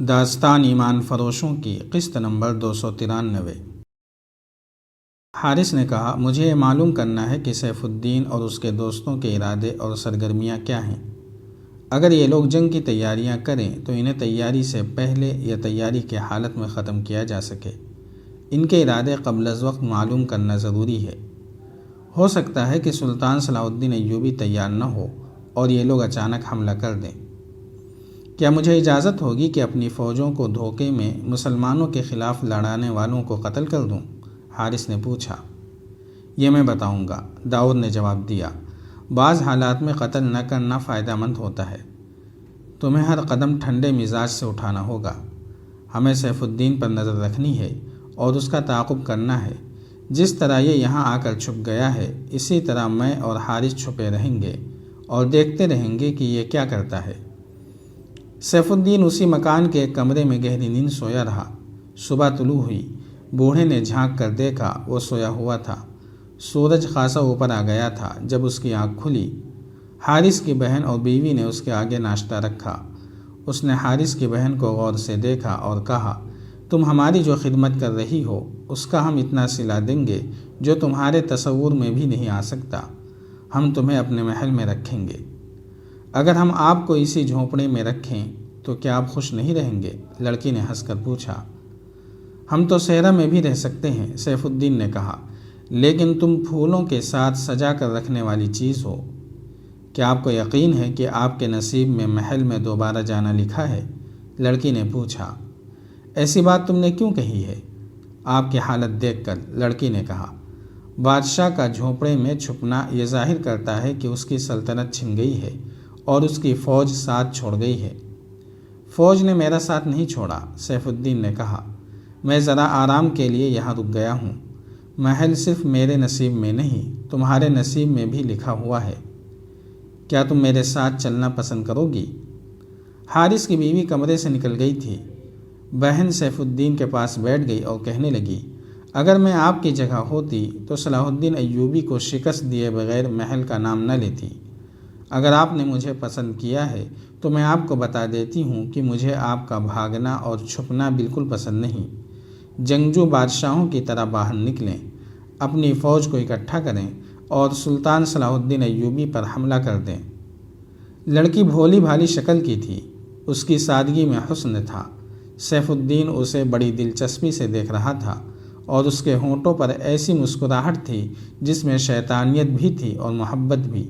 داستان ایمان فروشوں کی قسط نمبر 293۔ حارث نے کہا، مجھے یہ معلوم کرنا ہے کہ سیف الدین اور اس کے دوستوں کے ارادے اور سرگرمیاں کیا ہیں۔ اگر یہ لوگ جنگ کی تیاریاں کریں تو انہیں تیاری سے پہلے یا تیاری کی حالت میں ختم کیا جا سکے۔ ان کے ارادے قبل از وقت معلوم کرنا ضروری ہے۔ ہو سکتا ہے کہ سلطان صلاح الدین ایوبی تیار نہ ہو اور یہ لوگ اچانک حملہ کر دیں۔ کیا مجھے اجازت ہوگی کہ اپنی فوجوں کو دھوکے میں مسلمانوں کے خلاف لڑانے والوں کو قتل کر دوں؟ حارث نے پوچھا۔ یہ میں بتاؤں گا، داؤد نے جواب دیا۔ بعض حالات میں قتل نہ کرنا فائدہ مند ہوتا ہے۔ تمہیں ہر قدم ٹھنڈے مزاج سے اٹھانا ہوگا۔ ہمیں سیف الدین پر نظر رکھنی ہے اور اس کا تعاقب کرنا ہے۔ جس طرح یہ یہاں آ کر چھپ گیا ہے، اسی طرح میں اور حارث چھپے رہیں گے اور دیکھتے رہیں گے کہ یہ کیا کرتا ہے۔ سیف الدین اسی مکان کے ایک کمرے میں گہری نیند سویا رہا۔ صبح طلوع ہوئی۔ بوڑھے نے جھانک کر دیکھا، وہ سویا ہوا تھا۔ سورج خاصا اوپر آ گیا تھا جب اس کی آنکھ کھلی۔ حارث کی بہن اور بیوی نے اس کے آگے ناشتہ رکھا۔ اس نے حارث کی بہن کو غور سے دیکھا اور کہا، تم ہماری جو خدمت کر رہی ہو اس کا ہم اتنا صلہ دیں گے جو تمہارے تصور میں بھی نہیں آ سکتا۔ ہم تمہیں اپنے محل میں رکھیں گے۔ اگر ہم آپ کو اسی جھونپڑے میں رکھیں تو کیا آپ خوش نہیں رہیں گے؟ لڑکی نے ہنس کر پوچھا۔ ہم تو صحرا میں بھی رہ سکتے ہیں، سیف الدین نے کہا، لیکن تم پھولوں کے ساتھ سجا کر رکھنے والی چیز ہو۔ کیا آپ کو یقین ہے کہ آپ کے نصیب میں محل میں دوبارہ جانا لکھا ہے؟ لڑکی نے پوچھا۔ ایسی بات تم نے کیوں کہی ہے؟ آپ کی حالت دیکھ کر، لڑکی نے کہا۔ بادشاہ کا جھونپڑے میں چھپنا یہ ظاہر کرتا ہے کہ اس کی سلطنت چھن گئی ہے اور اس کی فوج ساتھ چھوڑ گئی ہے۔ فوج نے میرا ساتھ نہیں چھوڑا، سیف الدین نے کہا۔ میں ذرا آرام کے لیے یہاں رک گیا ہوں۔ محل صرف میرے نصیب میں نہیں، تمہارے نصیب میں بھی لکھا ہوا ہے۔ کیا تم میرے ساتھ چلنا پسند کرو گی؟ حارث کی بیوی کمرے سے نکل گئی تھی۔ بہن سیف الدین کے پاس بیٹھ گئی اور کہنے لگی، اگر میں آپ کی جگہ ہوتی تو صلاح الدین ایوبی کو شکست دیے بغیر محل کا نام نہ لیتی۔ اگر آپ نے مجھے پسند کیا ہے تو میں آپ کو بتا دیتی ہوں کہ مجھے آپ کا بھاگنا اور چھپنا بالکل پسند نہیں۔ جنگجو بادشاہوں کی طرح باہر نکلیں، اپنی فوج کو اکٹھا کریں اور سلطان صلاح الدین ایوبی پر حملہ کر دیں۔ لڑکی بھولی بھالی شکل کی تھی، اس کی سادگی میں حسن تھا۔ سیف الدین اسے بڑی دلچسپی سے دیکھ رہا تھا اور اس کے ہونٹوں پر ایسی مسکراہٹ تھی جس میں شیطانیت بھی تھی اور محبت بھی۔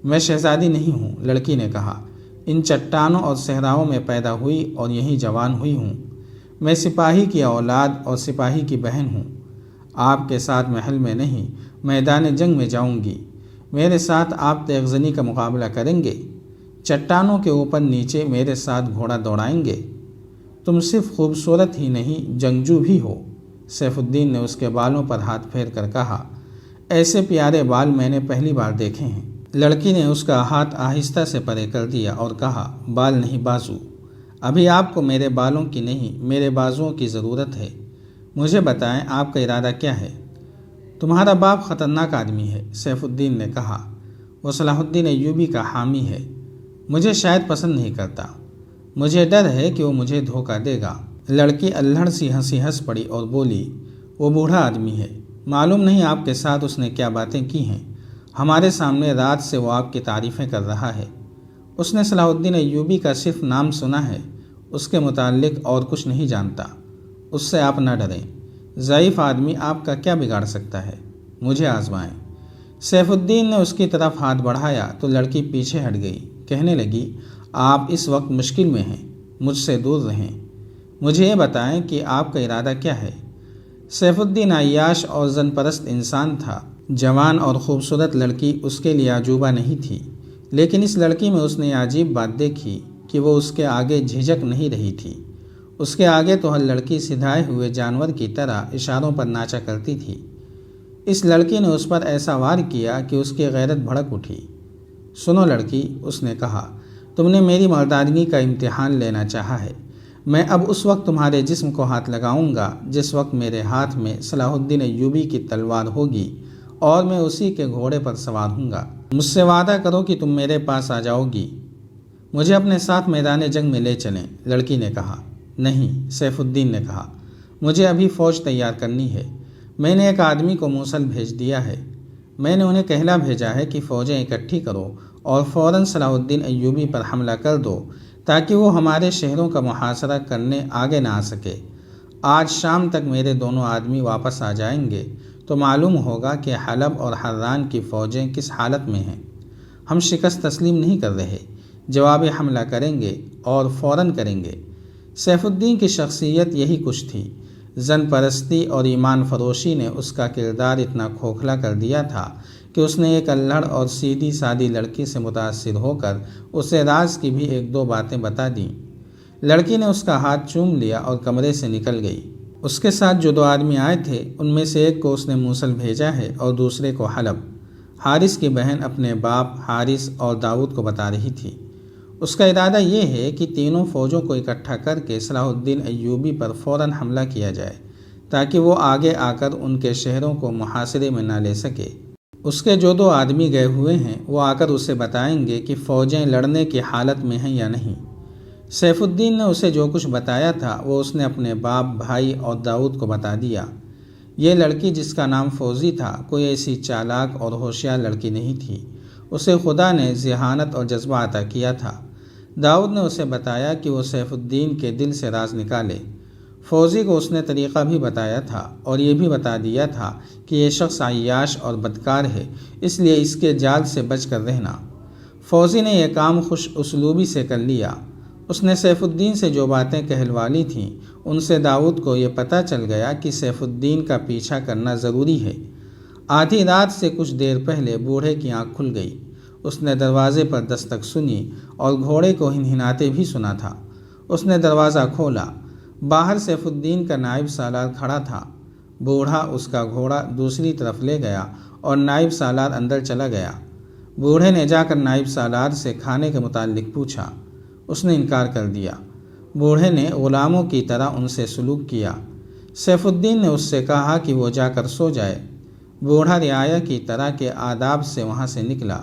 میں شہزادی نہیں ہوں، لڑکی نے کہا۔ ان چٹانوں اور صحراؤں میں پیدا ہوئی اور یہیں جوان ہوئی ہوں۔ میں سپاہی کی اولاد اور سپاہی کی بہن ہوں۔ آپ کے ساتھ محل میں نہیں، میدان جنگ میں جاؤں گی۔ میرے ساتھ آپ تیغ زنی کا مقابلہ کریں گے، چٹانوں کے اوپر نیچے میرے ساتھ گھوڑا دوڑائیں گے۔ تم صرف خوبصورت ہی نہیں، جنگجو بھی ہو۔ سیف الدین نے اس کے بالوں پر ہاتھ پھیر کر کہا، ایسے پیارے بال میں نے پہلی بار دیکھے ہیں۔ لڑکی نے اس کا ہاتھ آہستہ سے پرے کر دیا اور کہا، بال نہیں، بازو۔ ابھی آپ کو میرے بالوں کی نہیں، میرے بازوؤں کی ضرورت ہے۔ مجھے بتائیں، آپ کا ارادہ کیا ہے؟ تمہارا باپ خطرناک آدمی ہے، سیف الدین نے کہا۔ وہ صلاح الدین ایوبی کا حامی ہے۔ مجھے شاید پسند نہیں کرتا۔ مجھے ڈر ہے کہ وہ مجھے دھوکہ دے گا۔ لڑکی الہڑ سی ہنس پڑی اور بولی، وہ بوڑھا آدمی ہے، معلوم نہیں آپ کے ساتھ اس نے کیا باتیں کی ہیں۔ ہمارے سامنے رات سے وہ آپ کی تعریفیں کر رہا ہے۔ اس نے صلاح الدین ایوبی کا صرف نام سنا ہے، اس کے متعلق اور کچھ نہیں جانتا۔ اس سے آپ نہ ڈریں۔ ضعیف آدمی آپ کا کیا بگاڑ سکتا ہے؟ مجھے آزمائیں۔ سیف الدین نے اس کی طرف ہاتھ بڑھایا تو لڑکی پیچھے ہٹ گئی، کہنے لگی، آپ اس وقت مشکل میں ہیں، مجھ سے دور رہیں۔ مجھے یہ بتائیں کہ آپ کا ارادہ کیا ہے؟ سیف الدین عیاش اور زن پرست انسان تھا۔ جوان اور خوبصورت لڑکی اس کے لیے عجوبہ نہیں تھی، لیکن اس لڑکی میں اس نے عجیب بات دیکھی کہ وہ اس کے آگے جھجک نہیں رہی تھی۔ اس کے آگے تو ہر لڑکی سدھائے ہوئے جانور کی طرح اشاروں پر ناچا کرتی تھی۔ اس لڑکی نے اس پر ایسا وار کیا کہ اس کی غیرت بھڑک اٹھی۔ سنو لڑکی، اس نے کہا، تم نے میری مردانگی کا امتحان لینا چاہا ہے۔ میں اب اس وقت تمہارے جسم کو ہاتھ لگاؤں گا جس وقت میرے ہاتھ میں صلاح الدین ایوبی کی تلوار ہوگی اور میں اسی کے گھوڑے پر سوار ہوں گا۔ مجھ سے وعدہ کرو کہ تم میرے پاس آ جاؤ گی۔ مجھے اپنے ساتھ میدان جنگ میں لے چلیں، لڑکی نے کہا۔ نہیں، سیف الدین نے کہا، مجھے ابھی فوج تیار کرنی ہے۔ میں نے ایک آدمی کو موصل بھیج دیا ہے۔ میں نے انہیں کہلا بھیجا ہے کہ فوجیں اکٹھی کرو اور فوراً صلاح الدین ایوبی پر حملہ کر دو تاکہ وہ ہمارے شہروں کا محاصرہ کرنے آگے نہ آ سکے۔ آج شام تک میرے دونوں آدمی واپس آ جائیں گے تو معلوم ہوگا کہ حلب اور حران کی فوجیں کس حالت میں ہیں۔ ہم شکست تسلیم نہیں کر رہے، جوابی حملہ کریں گے اور فوراً کریں گے۔ سیف الدین کی شخصیت یہی کچھ تھی۔ زن پرستی اور ایمان فروشی نے اس کا کردار اتنا کھوکھلا کر دیا تھا کہ اس نے ایک الہڑ اور سیدھی سادی لڑکی سے متاثر ہو کر اسے راز کی بھی ایک دو باتیں بتا دیں۔ لڑکی نے اس کا ہاتھ چوم لیا اور کمرے سے نکل گئی۔ اس کے ساتھ جو دو آدمی آئے تھے ان میں سے ایک کو اس نے موصل بھیجا ہے اور دوسرے کو حلب۔ حارث کی بہن اپنے باپ حارث اور داؤد کو بتا رہی تھی۔ اس کا ارادہ یہ ہے کہ تینوں فوجوں کو اکٹھا کر کے صلاح الدین ایوبی پر فوراً حملہ کیا جائے تاکہ وہ آگے آ کر ان کے شہروں کو محاصرے میں نہ لے سکے۔ اس کے جو دو آدمی گئے ہوئے ہیں وہ آ کر اسے بتائیں گے کہ فوجیں لڑنے کی حالت میں ہیں یا نہیں۔ سیف الدین نے اسے جو کچھ بتایا تھا وہ اس نے اپنے باپ، بھائی اور داؤد کو بتا دیا۔ یہ لڑکی جس کا نام فوزی تھا کوئی ایسی چالاک اور ہوشیار لڑکی نہیں تھی۔ اسے خدا نے ذہانت اور جذبہ عطا کیا تھا۔ داؤد نے اسے بتایا کہ وہ سیف الدین کے دل سے راز نکالے۔ فوزی کو اس نے طریقہ بھی بتایا تھا اور یہ بھی بتا دیا تھا کہ یہ شخص عیاش اور بدکار ہے، اس لیے اس کے جال سے بچ کر رہنا۔ فوزی نے یہ کام خوش اسلوبی سے کر لیا۔ اس نے سیف الدین سے جو باتیں کہلوا لی تھیں ان سے داؤد کو یہ پتہ چل گیا کہ سیف الدین کا پیچھا کرنا ضروری ہے۔ آدھی رات سے کچھ دیر پہلے بوڑھے کی آنکھ کھل گئی۔ اس نے دروازے پر دستک سنی اور گھوڑے کو ہنہناتے بھی سنا تھا۔ اس نے دروازہ کھولا۔ باہر سیف الدین کا نائب سالار کھڑا تھا۔ بوڑھا اس کا گھوڑا دوسری طرف لے گیا اور نائب سالار اندر چلا گیا۔ بوڑھے نے جا کر نائب سالار سے کھانے کے متعلق پوچھا۔ اس نے انکار کر دیا۔ بوڑھے نے غلاموں کی طرح ان سے سلوک کیا۔ سیف الدین نے اس سے کہا کہ وہ جا کر سو جائے۔ بوڑھا رعایا کی طرح کے آداب سے وہاں سے نکلا۔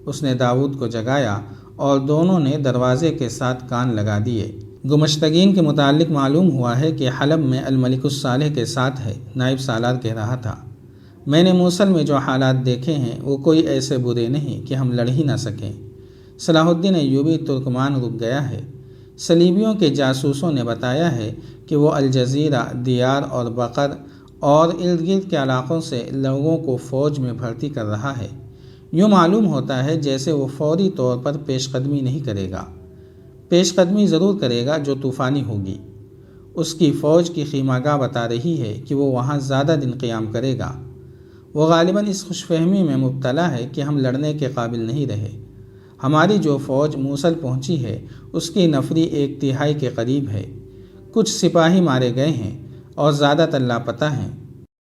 اس نے داؤد کو جگایا اور دونوں نے دروازے کے ساتھ کان لگا دیے۔ گمشتگین کے متعلق معلوم ہوا ہے کہ حلب میں الملک الصالح کے ساتھ ہے، نائب سالار کہہ رہا تھا۔ میں نے موصل میں جو حالات دیکھے ہیں وہ کوئی ایسے برے نہیں کہ ہم لڑ ہی نہ سکیں۔ صلاح الدین ایوبی ترکمان رک گیا ہے۔ صلیبیوں کے جاسوسوں نے بتایا ہے کہ وہ الجزیرہ، دیار اور بقر اور ارد گرد کے علاقوں سے لوگوں کو فوج میں بھرتی کر رہا ہے۔ یوں معلوم ہوتا ہے جیسے وہ فوری طور پر پیش قدمی نہیں کرے گا۔ پیش قدمی ضرور کرے گا جو طوفانی ہوگی۔ اس کی فوج کی خیمہ گاہ بتا رہی ہے کہ وہ وہاں زیادہ دن قیام کرے گا۔ وہ غالباً اس خوش فہمی میں مبتلا ہے کہ ہم لڑنے کے قابل نہیں رہے۔ ہماری جو فوج موصل پہنچی ہے اس کی نفری 1/3 کے قریب ہے۔ کچھ سپاہی مارے گئے ہیں اور زیادہ تر لاپتہ ہیں۔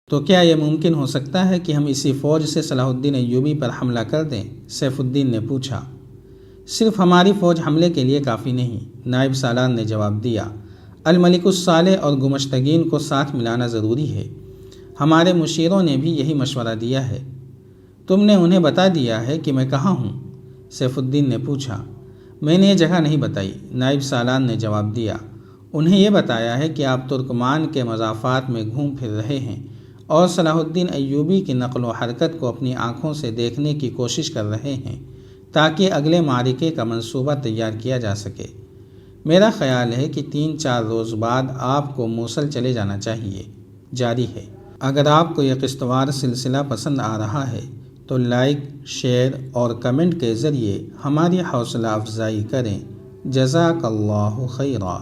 تو کیا یہ ممکن ہو سکتا ہے کہ ہم اسی فوج سے صلاح الدین ایوبی پر حملہ کر دیں؟ سیف الدین نے پوچھا۔ صرف ہماری فوج حملے کے لیے کافی نہیں، نائب سالار نے جواب دیا۔ الملک الصالح اور گمشتگین کو ساتھ ملانا ضروری ہے۔ ہمارے مشیروں نے بھی یہی مشورہ دیا ہے۔ تم نے انہیں بتا دیا ہے کہ میں کہاں ہوں؟ سیف الدین نے پوچھا۔ میں نے یہ جگہ نہیں بتائی، نائب سالار نے جواب دیا۔ انہیں یہ بتایا ہے کہ آپ ترکمان کے مضافات میں گھوم پھر رہے ہیں اور صلاح الدین ایوبی کی نقل و حرکت کو اپنی آنکھوں سے دیکھنے کی کوشش کر رہے ہیں تاکہ اگلے معرکے کا منصوبہ تیار کیا جا سکے۔ میرا خیال ہے کہ 3-4 روز بعد آپ کو موصل چلے جانا چاہیے۔ جاری ہے۔ اگر آپ کو یہ قسطوار سلسلہ پسند آ رہا ہے تو لائک، شیئر اور کمنٹ کے ذریعے ہماری حوصلہ افزائی کریں۔ جزاک اللہ خیرا۔